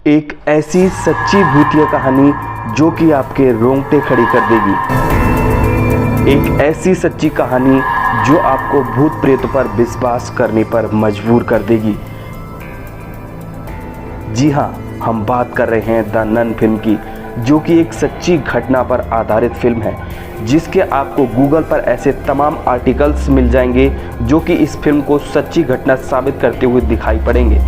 एक ऐसी सच्ची भूतिया कहानी जो कि आपके रोंगटे खड़ी कर देगी। एक ऐसी सच्ची कहानी जो आपको भूत प्रेतों पर विश्वास करने पर मजबूर कर देगी। जी हाँ, हम बात कर रहे हैं द नन फिल्म की, जो कि एक सच्ची घटना पर आधारित फिल्म है, जिसके आपको गूगल पर ऐसे तमाम आर्टिकल्स मिल जाएंगे जो कि इस फिल्म को सच्ची घटना साबित करते हुए दिखाई पड़ेंगे।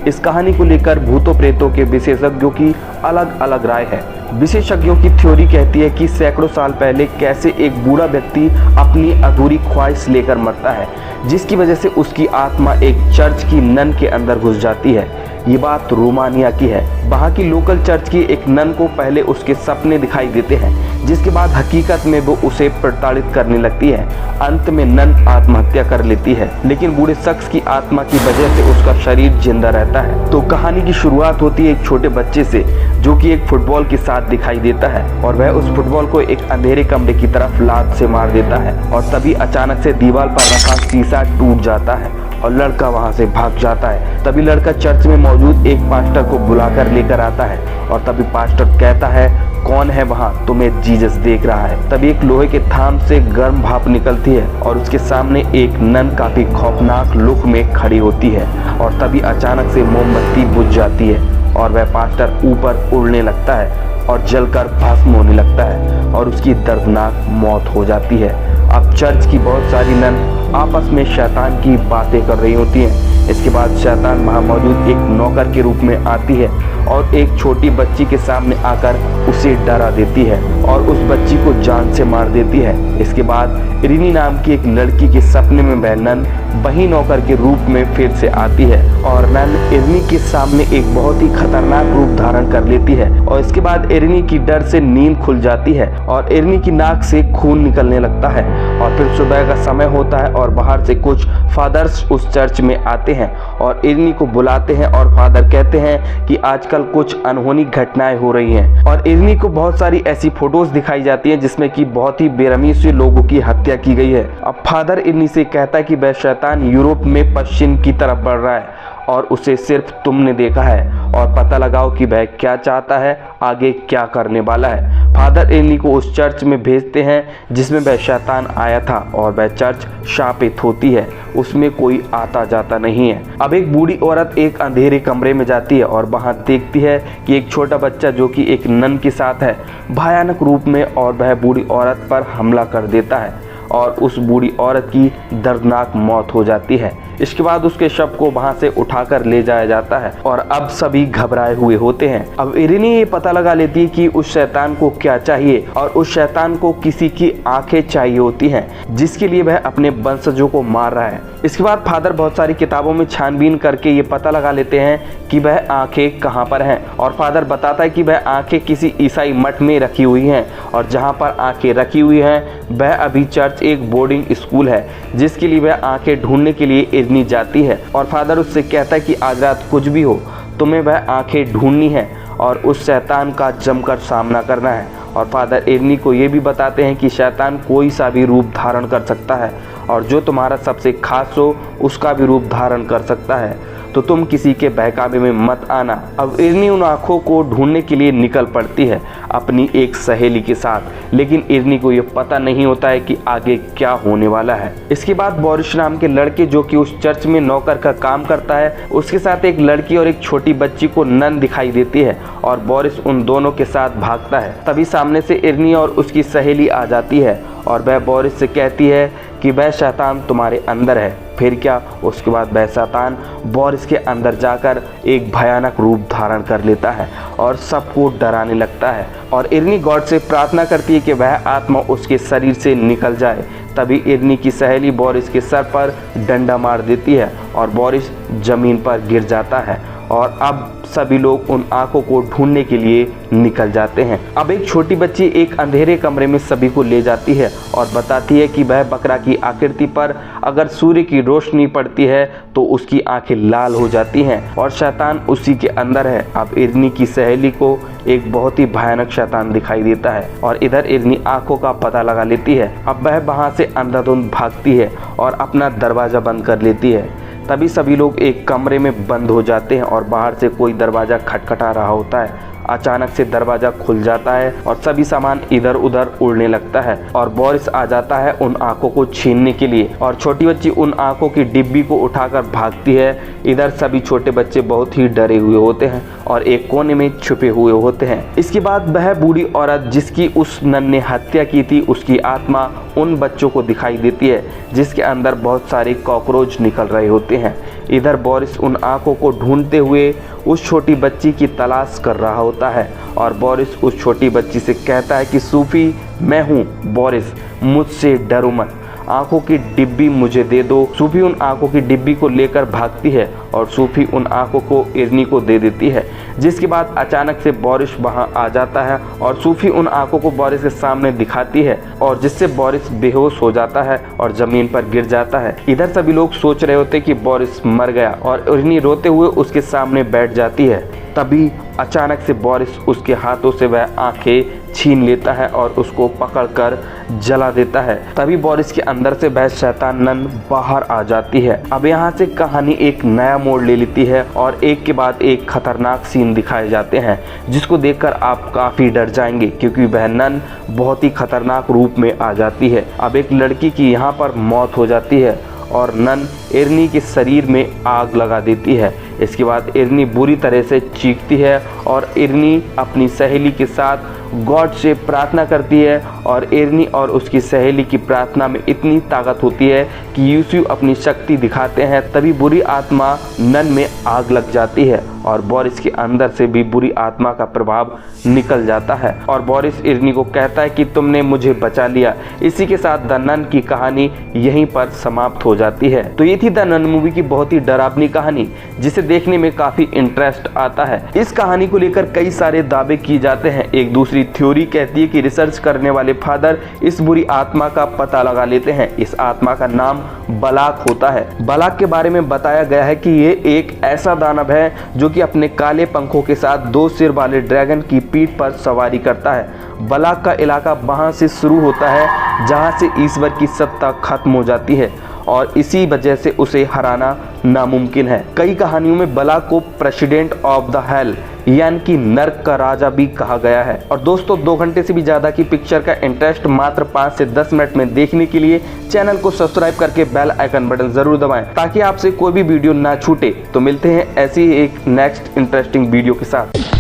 इस कहानी को लेकर भूतों प्रेतों के विशेषज्ञों की अलग अलग राय है। विशेषज्ञों की थ्योरी कहती है कि सैकड़ों साल पहले कैसे एक बूढ़ा व्यक्ति अपनी अधूरी ख्वाहिश लेकर मरता है, जिसकी वजह से उसकी आत्मा एक चर्च की नन के अंदर घुस जाती है। ये बात रोमानिया की है। वहाँ की लोकल चर्च की एक नन को पहले उसके सपने दिखाई देते हैं, जिसके बाद हकीकत में वो उसे प्रताड़ित करने लगती है। अंत में नन आत्महत्या कर लेती है, लेकिन बूढ़े शख्स की आत्मा की वजह से उसका शरीर जिंदा रहता है। तो कहानी की शुरुआत होती है एक छोटे बच्चे से, जो कि एक फुटबॉल के साथ दिखाई देता है और वह उस फुटबॉल को एक अंधेरे कमरे की तरफ लात से मार देता है और तभी अचानक से दीवार पर रखा शीशा टूट जाता है और लड़का वहां से भाग जाता है। तभी लड़का चर्च में मौजूद एक पास्टर को बुलाकर लेकर आता है और तभी पास्टर कहता है, कौन है वहां? तुम्हें जीसस देख रहा है। तभी एक लोहे के थाम से गर्म भाप निकलती है और उसके सामने एक नन काफी खौफनाक लुक में खड़ी होती है और तभी अचानक से मोमबत्ती बुझ जाती है और वह पास्टर ऊपर उड़ने लगता है और जलकर भस्म होने लगता है और उसकी दर्दनाक मौत हो जाती है। अब चर्च की बहुत सारी नन आपस में शैतान की बातें कर रही होती हैं। इसके बाद शैतान वहाँ मौजूद एक नौकर के रूप में आती है और एक छोटी बच्ची के सामने आकर उसे डरा देती है और उस बच्ची को जान से मार देती है। इसके बाद इरिनी नाम की एक लड़की के सपने में वह नन वही नौकर के रूप में फिर से आती है और नन इरिनी के सामने एक बहुत ही खतरनाक रूप धारण कर लेती है और इसके बाद इरिनी की डर से नींद खुल जाती है और इरिनी की नाक से खून निकलने लगता है। और फिर सुबह का समय होता है और बाहर से कुछ फादर्स उस चर्च में आते हैं और इरिनी को बुलाते हैं और फादर कहते हैं कि आजकल कुछ अनहोनी घटनाएं हो रही हैं और इरिनी को बहुत सारी ऐसी फोटोज दिखाई जाती हैं जिसमें कि बहुत ही बेरहमी से लोगों की हत्या की गई है। अब फादर इरिनी से कहता है कि वह शैतान यूरोप में पश्चिम की तरफ बढ़ रहा है और उसे सिर्फ तुमने देखा है और पता लगाओ कि वह क्या चाहता है, आगे क्या करने वाला है। फादर इरिनी को उस चर्च में भेजते हैं जिसमें वह शैतान आया था और वह चर्च शापित होती है, उसमें कोई आता जाता नहीं है। अब एक बूढ़ी औरत एक अंधेरे कमरे में जाती है और वहां देखती है कि एक छोटा बच्चा जो कि एक नन के साथ है भयानक रूप में, और वह बूढ़ी औरत पर हमला कर देता है और उस बूढ़ी औरत की दर्दनाक मौत हो जाती है। इसके बाद उसके शव को वहां से उठाकर ले जाया जाता है और अब सभी घबराए हुए होते हैं। अब इरिनी ये पता लगा लेती है कि उस शैतान को क्या चाहिए और उस शैतान को किसी की आंखें चाहिए होती हैं, जिसके लिए वह अपने वंशजों को मार रहा है। इसके बाद फादर बहुत सारी किताबों में छानबीन करके ये पता लगा लेते हैं कि वह आंखें कहाँ पर हैं और फादर बताता है कि वह आंखें किसी ईसाई मठ में रखी हुई हैं और जहाँ पर आंखें रखी हुई हैं वह अभी चर्च एक बोर्डिंग स्कूल है, जिसके लिए वह आंखें ढूंढने के लिए इरिनी जाती है और फादर उससे कहता है कि आज रात कुछ भी हो तुम्हें वह आंखें ढूंढनी है और उस शैतान का जमकर सामना करना है। और फादर इरिनी को ये भी बताते हैं कि शैतान कोई सा भी रूप धारण कर सकता है और जो तुम्हारा सबसे खास हो उसका भी रूप धारण कर सकता है, तो तुम किसी के बहकावे में मत आना। अब इरिनी उन आँखों को ढूंढने के लिए निकल पड़ती है अपनी एक सहेली के साथ, लेकिन इरिनी को ये पता नहीं होता है कि आगे क्या होने वाला है। इसके बाद बोरिस नाम के लड़के, जो कि उस चर्च में नौकर का काम करता है, उसके साथ एक लड़की और एक छोटी बच्ची को नन दिखाई देती है और बोरिस उन दोनों के साथ भागता है। तभी सामने से इरिनी और उसकी सहेली आ जाती है और वह बोरिस से कहती है कि वह शैतान तुम्हारे अंदर है। फिर क्या, उसके बाद वह शैतान बोरिस के अंदर जाकर एक भयानक रूप धारण कर लेता है और सबको डराने लगता है और इरिनी गॉड से प्रार्थना करती है कि वह आत्मा उसके शरीर से निकल जाए। तभी इरिनी की सहेली बोरिस के सर पर डंडा मार देती है और बोरिस जमीन पर गिर जाता है और अब सभी लोग उन आंखों को ढूंढने के लिए निकल जाते हैं। अब एक छोटी बच्ची एक अंधेरे कमरे में सभी को ले जाती है और बताती है कि वह बकरा की आकृति पर अगर सूर्य की रोशनी पड़ती है तो उसकी आंखें लाल हो जाती हैं और शैतान उसी के अंदर है। अब इरिनी की सहेली को एक बहुत ही भयानक शैतान दिखाई देता है और इधर इरिनी आंखों का पता लगा लेती है। अब वह वहां से अंधाधुंध भागती है और अपना दरवाजा बंद कर लेती है। तभी सभी लोग एक कमरे में बंद हो जाते हैं और बाहर से कोई दरवाज़ा खटखटा रहा होता है। अचानक से दरवाज़ा खुल जाता है और सभी सामान इधर उधर उड़ने लगता है और बोरिस आ जाता है उन आंखों को छीनने के लिए और छोटी बच्ची उन आंखों की डिब्बी को उठाकर भागती है। इधर सभी छोटे बच्चे बहुत ही डरे हुए होते हैं और एक कोने में छुपे हुए होते हैं। इसके बाद वह बूढ़ी औरत जिसकी उस नन ने हत्या की थी, उसकी आत्मा उन बच्चों को दिखाई देती है जिसके अंदर बहुत सारे कॉकरोच निकल रहे होते हैं। इधर बोरिस उन आंखों को ढूंढते हुए उस छोटी बच्ची की तलाश कर रहा होता है और बोरिस उस छोटी बच्ची से कहता है कि सूफी, मैं हूँ बोरिस, मुझसे डरो मत, आंखों की डिब्बी मुझे दे दो। सूफी उन आंखों की डिब्बी को लेकर भागती है और सूफी उन आंखों को इरनी को दे देती है, जिसके बाद अचानक से बोरिस वहां आ जाता है और सूफी उन आंखों को बोरिस के सामने दिखाती है और जिससे बोरिस बेहोश हो जाता है और जमीन पर गिर जाता है। इधर सभी लोग सोच रहे होते कि बोरिस मर गया और इरनी रोते हुए उसके सामने बैठ जाती है। तभी अचानक से बोरिस उसके हाथों से वह आंखें छीन लेता है और उसको पकड़कर जला देता है। तभी बोरिस के अंदर से वह शैतान नन बाहर आ जाती है। अब यहाँ से कहानी एक नया मोड़ ले लेती है और एक के बाद एक खतरनाक सीन दिखाए जाते हैं जिसको देखकर आप काफ़ी डर जाएंगे, क्योंकि वह नन बहुत ही खतरनाक रूप में आ जाती है। अब एक लड़की की यहाँ पर मौत हो जाती है और नन इरनी के शरीर में आग लगा देती है। इसके बाद इरनी बुरी तरह से चीखती है और इरनी अपनी सहेली के साथ गॉड से प्रार्थना करती है और इरनी और उसकी सहेली की प्रार्थना में इतनी ताकत होती है कि यीशु अपनी शक्ति दिखाते हैं। तभी बुरी आत्मा नन में आग लग जाती है और बोरिस के अंदर से भी बुरी आत्मा का प्रभाव निकल जाता है और बोरिस इरनी को कहता है कि तुमने मुझे बचा लिया। इसी के साथ द नन की कहानी यहीं पर समाप्त हो जाती है। तो ये थी द नन मूवी की बहुत ही डरावनी कहानी जिसे देखने में काफी इंटरेस्ट आता है। इस कहानी को लेकर कई सारे दावे किए जाते हैं। एक दूसरी थ्योरी कहती है कि रिसर्च करने वाले फादर इस बुरी आत्मा का पता लगा लेते हैं। इस आत्मा का नाम बलाक होता है। बलाक के बारे में बताया गया है कि ये एक ऐसा दानव है जो कि अपने काले पंखों के साथ 2 सिर वाले ड्रैगन की पीठ पर सवारी करता है। बलाक का इलाका वहां से शुरू होता है जहां से ईश्वर की सत्ता खत्म हो जाती है और इसी वजह से उसे हराना नामुमकिन है। कई कहानियों में बलाक को प्रेसिडेंट ऑफ द हेल यानी कि नर्क का राजा भी कहा गया है। और दोस्तों 2 घंटे से भी ज़्यादा की पिक्चर का इंटरेस्ट मात्र 5 से 10 मिनट में देखने के लिए चैनल को सब्सक्राइब करके बेल आइकन बटन जरूर दबाएं ताकि आपसे कोई भी वीडियो ना छूटे। तो मिलते हैं ऐसी ही एक नेक्स्ट इंटरेस्टिंग वीडियो के साथ।